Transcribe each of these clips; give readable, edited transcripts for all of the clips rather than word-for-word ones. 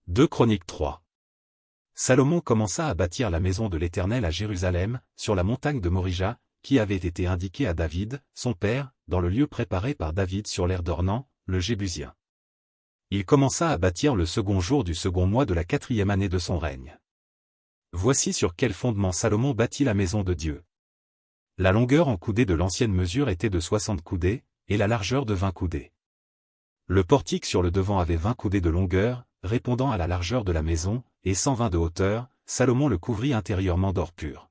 2 Chroniques 3. Salomon commença à bâtir la maison de l'Éternel à Jérusalem, sur la montagne de Morija, qui avait été indiquée à David, son père, dans le lieu préparé par David sur l'aire d'Ornan, le Jébusien. Il commença à bâtir le second jour du second mois de la 4e année de son règne. Voici sur quel fondement Salomon bâtit la maison de Dieu. La longueur en coudées de l'ancienne mesure était de 60 coudées, et la largeur de 20 coudées. Le portique sur le devant avait 20 coudées de longueur, répondant à la largeur de la maison, et 120 de hauteur. Salomon le couvrit intérieurement d'or pur.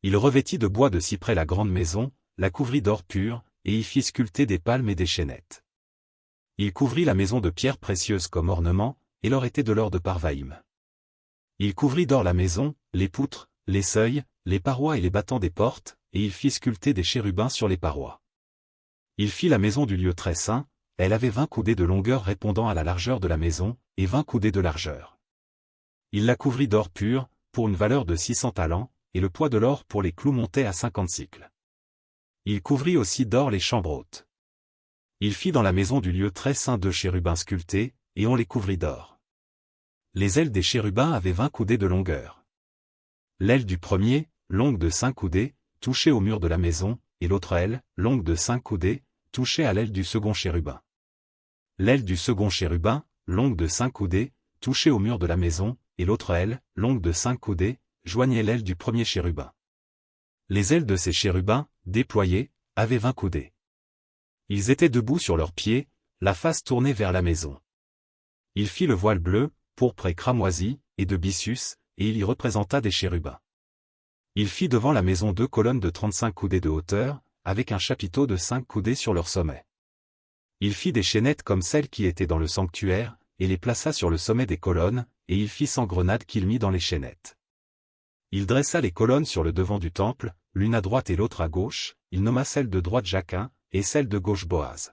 Il revêtit de bois de cyprès la grande maison, la couvrit d'or pur, et y fit sculpter des palmes et des chênettes. Il couvrit la maison de pierres précieuses comme ornement, et l'or était de l'or de Parvaïm. Il couvrit d'or la maison, les poutres, les seuils, les parois et les battants des portes, et il fit sculpter des chérubins sur les parois. Il fit la maison du lieu très saint, elle avait 20 coudées de longueur répondant à la largeur de la maison, et 20 coudées de largeur. Il la couvrit d'or pur, pour une valeur de 600 talents, et le poids de l'or pour les clous montait à 50 cycles. Il couvrit aussi d'or les chambres hautes. Il fit dans la maison du lieu très saint 2 chérubins sculptés, et on les couvrit d'or. Les ailes des chérubins avaient 20 coudées de longueur. L'aile du premier, longue de 5 coudées, touchait au mur de la maison, et l'autre aile, longue de 5 coudées, touchait à l'aile du second chérubin. L'aile du second chérubin, longue de 5 coudées, touchait au mur de la maison, et l'autre aile, longue de 5 coudées, joignait l'aile du premier chérubin. Les ailes de ces chérubins, déployées, avaient 20 coudées. Ils étaient debout sur leurs pieds, la face tournée vers la maison. Il fit le voile bleu, pourpre et cramoisi, et de byssus, et il y représenta des chérubins. Il fit devant la maison 2 colonnes de 35 coudées de hauteur, avec un chapiteau de 5 coudées sur leur sommet. Il fit des chaînettes comme celles qui étaient dans le sanctuaire, et les plaça sur le sommet des colonnes, et il fit 100 grenades qu'il mit dans les chaînettes. Il dressa les colonnes sur le devant du temple, l'une à droite et l'autre à gauche, il nomma celle de droite Jachin, et celle de gauche Boaz.